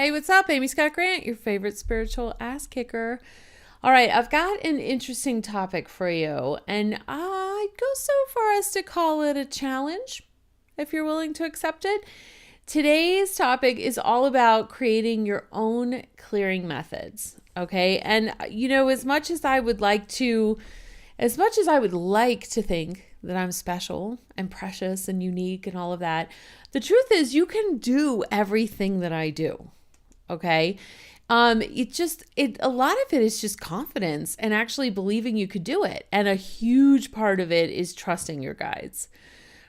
Hey, what's up? Amy Scott Grant, your favorite spiritual ass kicker. All right, I've got an interesting topic for you, and I'd go so far as to call it a challenge, if you're willing to accept it. Today's topic is all about creating your own clearing methods, okay? And as much as I would like to think that I'm special and precious and unique and all of that, the truth is you can do everything that I do. Okay. A lot of it is just confidence and actually believing you could do it. And a huge part of it is trusting your guides.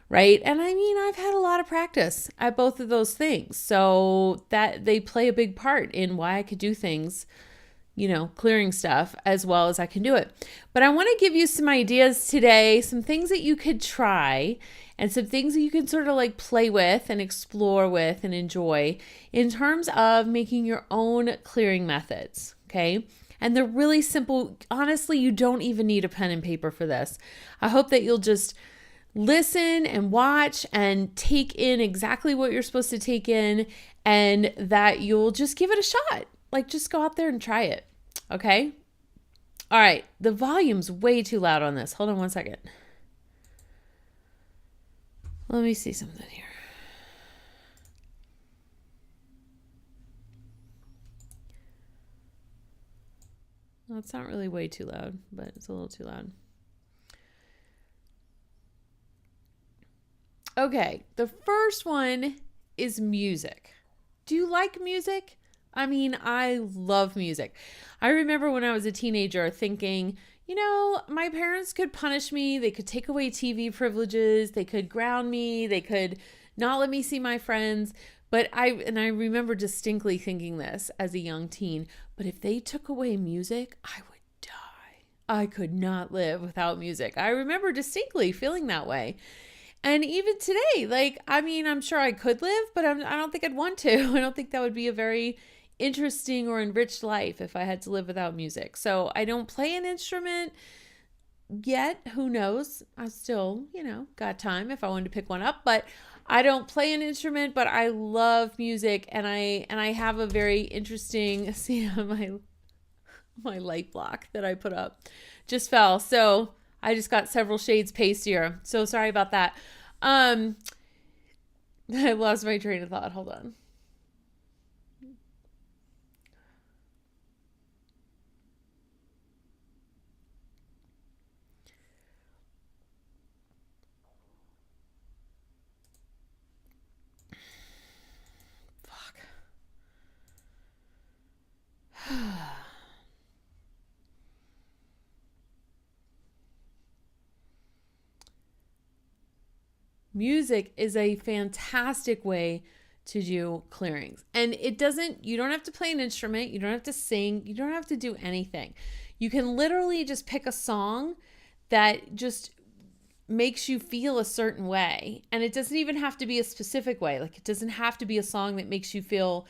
Right. And I mean, I've had a lot of practice at both of those things. So that they play a big part in why I could do things, clearing stuff as well as I can do it. But I want to give you some ideas today, some things that you could try and some things that you can sort of like play with and explore with and enjoy in terms of making your own clearing methods. Okay. And they're really simple. Honestly, you don't even need a pen and paper for this. I hope that you'll just listen and watch and take in exactly what you're supposed to take in, and that you'll just give it a shot. Like, just go out there and try it. Okay. All right. The volume's way too loud on this. Hold on one second. Let me see something here. Well, it's not really way too loud, but it's a little too loud. Okay, the first one is music. Do you like music? I mean, I love music. I remember when I was a teenager thinking, my parents could punish me. They could take away TV privileges. They could ground me. They could not let me see my friends. But I remember distinctly thinking this as a young teen, but if they took away music, I would die. I could not live without music. I remember distinctly feeling that way. And even today, I'm sure I could live, but I don't think I'd want to. I don't think that would be a very interesting or enriched life if I had to live without music. So I don't play an instrument yet. Who knows? I still, got time if I wanted to pick one up, but I don't play an instrument, but I love music, and I have a very interesting, see, my light block that I put up just fell. So I just got several shades pastier. So sorry about that. I lost my train of thought. Hold on. Fuck. Music is a fantastic way to do clearings. And you don't have to play an instrument. You don't have to sing. You don't have to do anything. You can literally just pick a song that just makes you feel a certain way. And it doesn't even have to be a specific way. Like, it doesn't have to be a song that makes you feel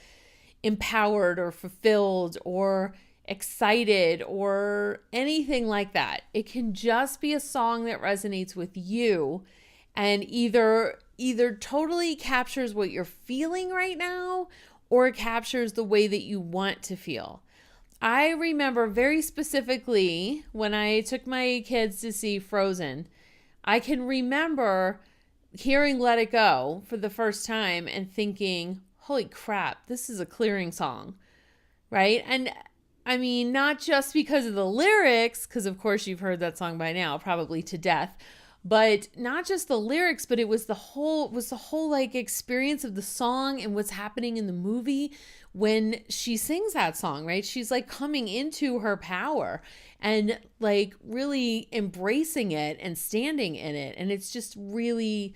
empowered or fulfilled or excited or anything like that. It can just be a song that resonates with you and either totally captures what you're feeling right now or captures the way that you want to feel. I remember very specifically when I took my kids to see Frozen, I can remember hearing Let It Go for the first time and thinking, holy crap, this is a clearing song, right? And I mean, not just because of the lyrics, because of course you've heard that song by now, probably to death, but not just the lyrics, but it was the whole like experience of the song and what's happening in the movie when she sings that song, right? She's like coming into her power and like really embracing it and standing in it. And it's just really,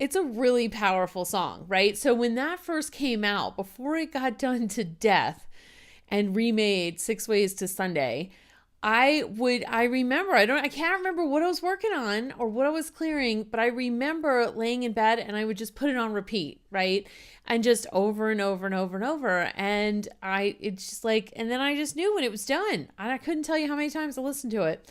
it's a really powerful song, right? So when that first came out, before it got done to death and remade 6 Ways to Sunday, I can't remember what I was working on or what I was clearing, but I remember laying in bed and I would just put it on repeat, right? And just over and over and over and over. And it's just like, and then I just knew when it was done. And I couldn't tell you how many times I listened to it,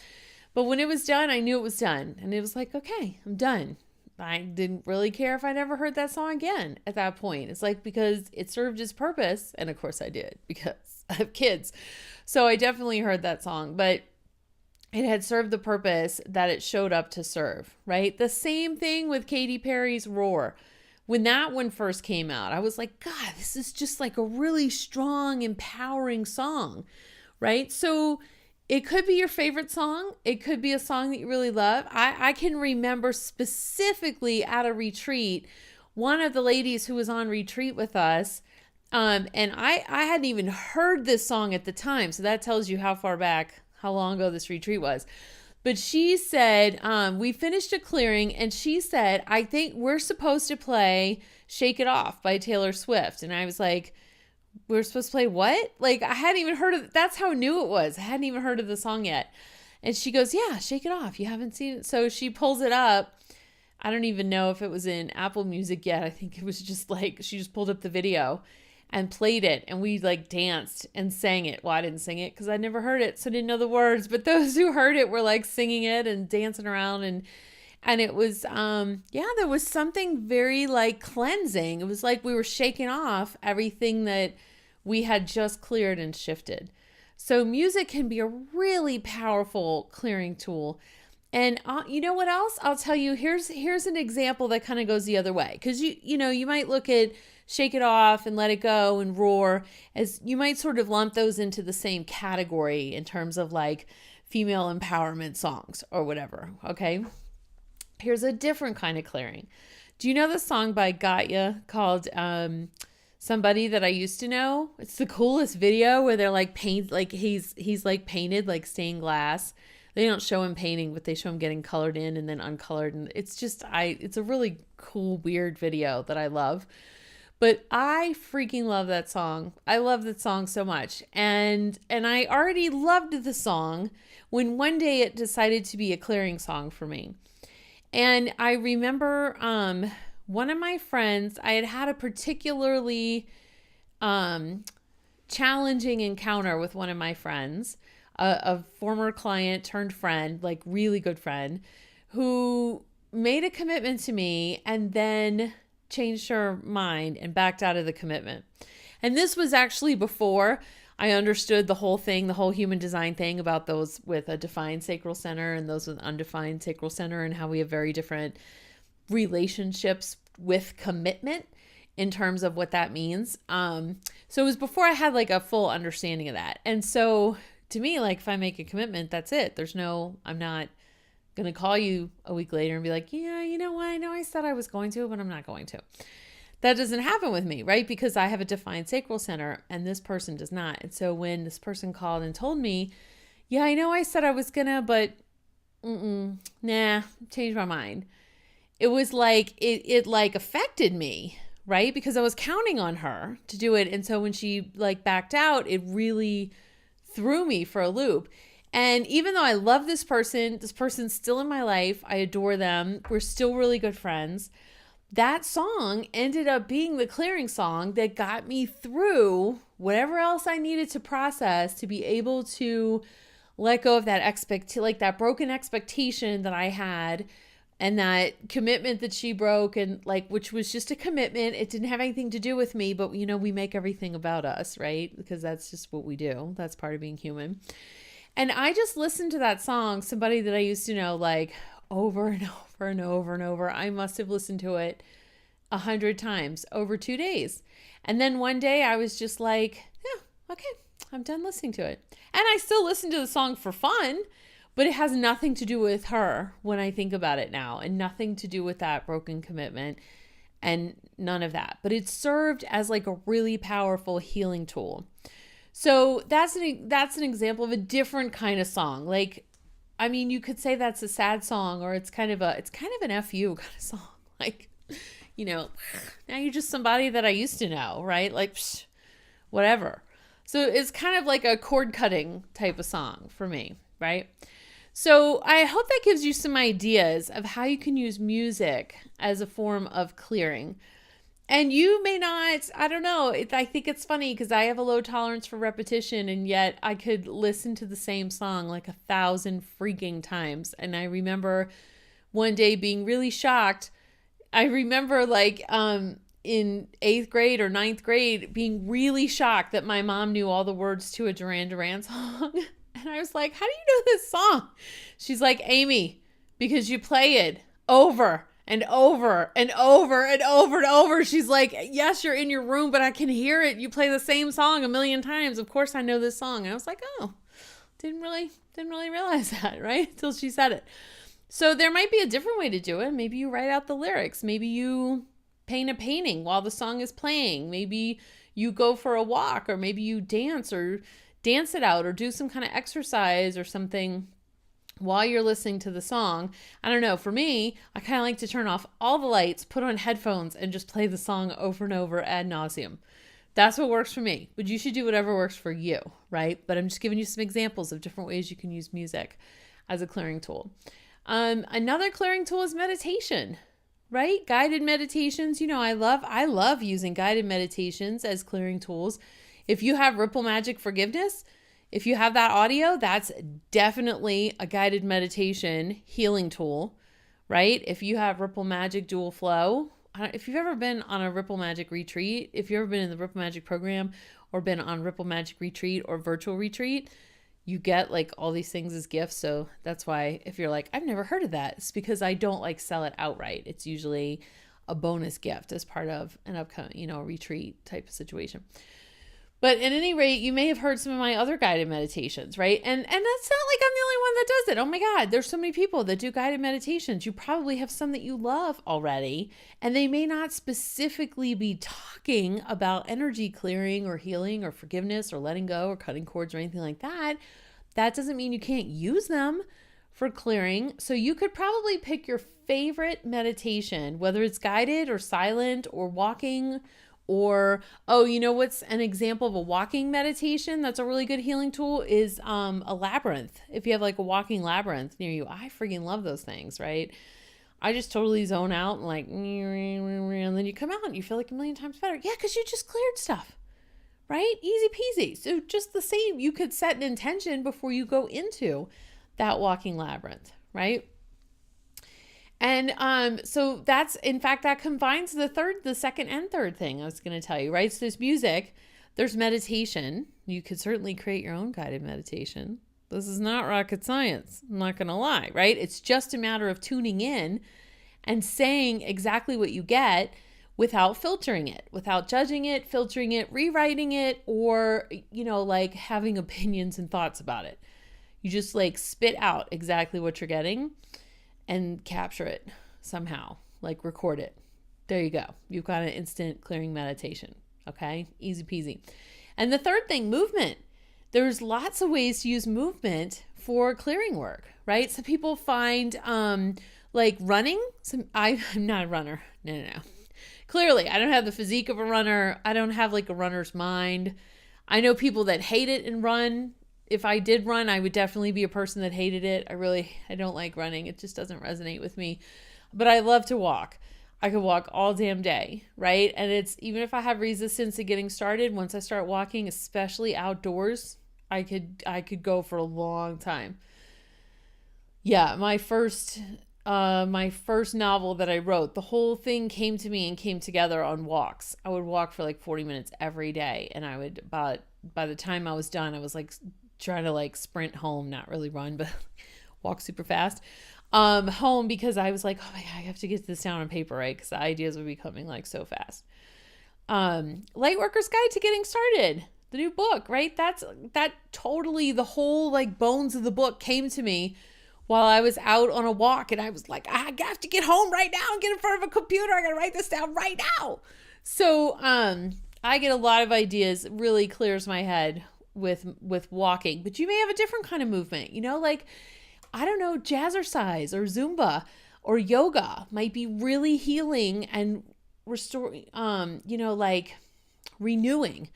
but when it was done, I knew it was done. And it was like, okay, I'm done. I didn't really care if I never heard that song again at that point. It's like, because it served its purpose. And of course I did, because I have kids. So I definitely heard that song, but it had served the purpose that it showed up to serve, right? The same thing with Katy Perry's Roar. When that one first came out, I was like, God, this is just like a really strong, empowering song, right? So it could be your favorite song. It could be a song that you really love. I can remember specifically at a retreat, one of the ladies who was on retreat with us, and I hadn't even heard this song at the time. So that tells you how long ago this retreat was. But she said, we finished a clearing, and she said, I think we're supposed to play Shake It Off by Taylor Swift. And I was like, we're supposed to play what? Like, I hadn't even heard of it. That's how new it was. I hadn't even heard of the song yet. And she goes, yeah, Shake It Off. You haven't seen it? So she pulls it up. I don't even know if it was in Apple Music yet. I think it was just like, she just pulled up the video and played it, and we like danced and sang it. Well, I didn't sing it because I'd never heard it, so I didn't know the words, but those who heard it were like singing it and dancing around, and it was there was something very like cleansing. It was like we were shaking off everything that we had just cleared and shifted. So music can be a really powerful clearing tool. And you know what else? I'll tell you, here's an example that kind of goes the other way. Because you might look at Shake It Off and Let It Go and Roar as, you might sort of lump those into the same category in terms of like female empowerment songs or whatever. Okay. Here's a different kind of clearing. Do you know the song by Gatya called Somebody That I Used to Know? It's the coolest video where they're like he's like painted like stained glass. They don't show him painting, but they show him getting colored in and then uncolored. And it's just, it's a really cool, weird video that I love. But I freaking love that song. I love that song so much. And I already loved the song when one day it decided to be a clearing song for me. And I remember one of my friends, I had a particularly challenging encounter with one of my friends, a former client turned friend, like really good friend, who made a commitment to me and then changed her mind and backed out of the commitment. And this was actually before I understood the whole thing, the whole human design thing about those with a defined sacral center and those with undefined sacral center, and how we have very different relationships with commitment in terms of what that means. So it was before I had like a full understanding of that. And so to me, like, if I make a commitment, that's it. I'm not going to call you a week later and be like, yeah, you know what? I know I said I was going to, but I'm not going to. That doesn't happen with me, right? Because I have a defined sacral center and this person does not. And so when this person called and told me, yeah, I know I said I was going to, but changed my mind. It was like, it like affected me, right? Because I was counting on her to do it. And so when she like backed out, it really threw me for a loop. And even though I love this person's still in my life. I adore them. We're still really good friends. That song ended up being the clearing song that got me through whatever else I needed to process to be able to let go of that that broken expectation that I had, and that commitment that she broke, and like, which was just a commitment. It didn't have anything to do with me, but we make everything about us, right? Because that's just what we do. That's part of being human. And I just listened to that song, Somebody That I Used to Know, like over and over and over and over. I must have listened to it 100 times over 2 days. And then one day I was just like, yeah, okay, I'm done listening to it. And I still listen to the song for fun, but it has nothing to do with her when I think about it now, and nothing to do with that broken commitment and none of that. But it served as like a really powerful healing tool. So that's an example of a different kind of song. Like, I mean, you could say that's a sad song, or it's kind of an FU kind of song. Like, now you're just somebody that I used to know, right? Like, whatever. So it's kind of like a cord cutting type of song for me, right? So I hope that gives you some ideas of how you can use music as a form of clearing. And you may not, I don't know. I think it's funny because I have a low tolerance for repetition, and yet I could listen to the same song like 1,000 freaking times. And I remember one day being really shocked I remember like in 8th grade or 9th grade being really shocked that my mom knew all the words to a Duran Duran song. And I was like, how do you know this song? She's like, Amy, because you play it over and over and over and over and over. She's like, yes, you're in your room, but I can hear it. You play the same song a million times. Of course I know this song. And I was like, oh, didn't really realize that, right? Until she said it. So there might be a different way to do it. Maybe you write out the lyrics. Maybe you paint a painting while the song is playing. Maybe you go for a walk, or maybe you dance it out, or do some kind of exercise or something while you're listening to the song. I don't know. For me, I kind of like to turn off all the lights, put on headphones, and just play the song over and over ad nauseum. That's what works for me. But you should do whatever works for you, right? But I'm just giving you some examples of different ways you can use music as a clearing tool. Another clearing tool is meditation, right? Guided meditations. You know, I love using guided meditations as clearing tools. If you have Ripple Magic Forgiveness, if you have that audio, that's definitely a guided meditation healing tool, right? If you have Ripple Magic Dual Flow, if you've ever been on a Ripple Magic retreat, if you've ever been in the Ripple Magic program or been on Ripple Magic retreat or virtual retreat, you get like all these things as gifts. So that's why if you're like, I've never heard of that, it's because I don't like sell it outright. It's usually a bonus gift as part of an upcoming, retreat type of situation. But at any rate, you may have heard some of my other guided meditations, right? And that's not like I'm the only one that does it. Oh my God, there's so many people that do guided meditations. You probably have some that you love already, and they may not specifically be talking about energy clearing or healing or forgiveness or letting go or cutting cords or anything like that. That doesn't mean you can't use them for clearing. So you could probably pick your favorite meditation, whether it's guided or silent or walking. Or, what's an example of a walking meditation that's a really good healing tool is a labyrinth. If you have like a walking labyrinth near you, I freaking love those things, right? I just totally zone out and like, and then you come out and you feel like a million times better. Yeah, because you just cleared stuff, right? Easy peasy. So just the same, you could set an intention before you go into that walking labyrinth, right? And so that's, in fact, that combines the second and third thing I was going to tell you, right? So there's music, there's meditation. You could certainly create your own guided meditation. This is not rocket science. I'm not going to lie, right? It's just a matter of tuning in and saying exactly what you get without filtering it, without judging it, filtering it, rewriting it, or, like having opinions and thoughts about it. You just like spit out exactly what you're getting and capture it somehow, like record it. There you go. You've got an instant clearing meditation. Okay. Easy peasy. And the third thing, movement. There's lots of ways to use movement for clearing work, right? Some people find, like running. I'm not a runner. No. Clearly, I don't have the physique of a runner. I don't have like a runner's mind. I know people that hate it and run. If I did run, I would definitely be a person that hated it. I don't like running. It just doesn't resonate with me. But I love to walk. I could walk all damn day, right? And it's, even if I have resistance to getting started, once I start walking, especially outdoors, I could go for a long time. Yeah, my first novel that I wrote, the whole thing came to me and came together on walks. I would walk for like 40 minutes every day, and I would, by the time I was done, I was like trying to like sprint home, not really run, but walk super fast home, because I was like, oh my God, I have to get this down on paper, right? Because the ideas were becoming like so fast. Lightworker's Guide to Getting Started, the new book, right? That totally, the whole like bones of the book came to me while I was out on a walk, and I was like, I have to get home right now and get in front of a computer. I got to write this down right now. So I get a lot of ideas. It really clears my head with walking. But you may have a different kind of movement, like, I don't know, jazzercise or Zumba or yoga might be really healing and restoring, like renewing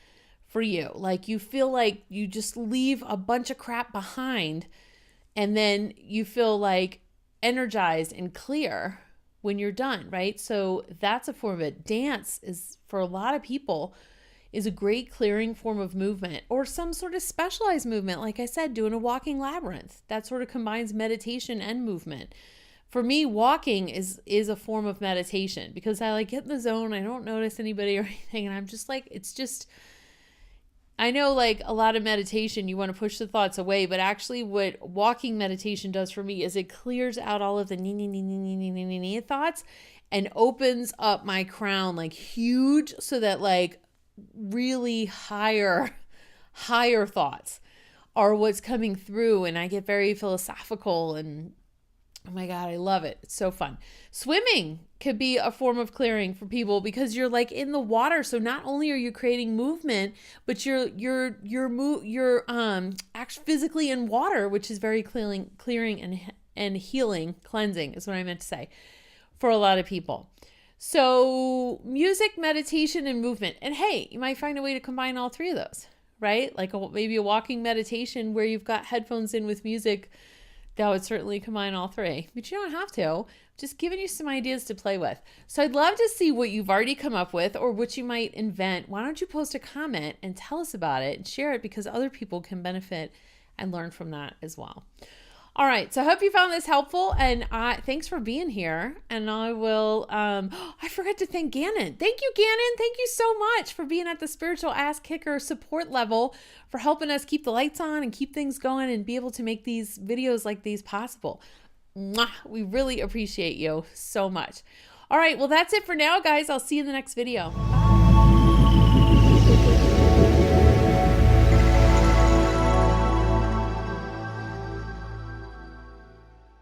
for you. Like you feel like you just leave a bunch of crap behind, and then you feel like energized and clear when you're done, right? So that's a form of it. Dance is, for a lot of people, is a great clearing form of movement, or some sort of specialized movement. Like I said, doing a walking labyrinth, that sort of combines meditation and movement For me, walking is a form of meditation because I like get in the zone. I don't notice anybody or anything. And I'm just like, it's just, I know like a lot of meditation, you want to push the thoughts away, but actually what walking meditation does for me is it clears out all of the thoughts and opens up my crown like huge so that like really higher thoughts are what's coming through. And I get very philosophical and oh my God, I love it. It's so fun. Swimming could be a form of clearing for people because you're like in the water. So not only are you creating movement, but you're actually physically in water, which is very clearing and healing, cleansing is what I meant to say for a lot of people. So music, meditation, and movement. And hey, you might find a way to combine all three of those, right? Like maybe a walking meditation where you've got headphones in with music. That would certainly combine all three, but you don't have to. Just giving you some ideas to play with. So I'd love to see what you've already come up with or what you might invent. Why don't you post a comment and tell us about it and share it because other people can benefit and learn from that as well. All right. So I hope you found this helpful and thanks for being here. And I will, I forgot to thank Gannon. Thank you, Gannon. Thank you so much for being at the Spiritual Ass Kicker support level, for helping us keep the lights on and keep things going and be able to make these videos like these possible. Mwah! We really appreciate you so much. All right. Well, that's it for now, guys. I'll see you in the next video. Bye.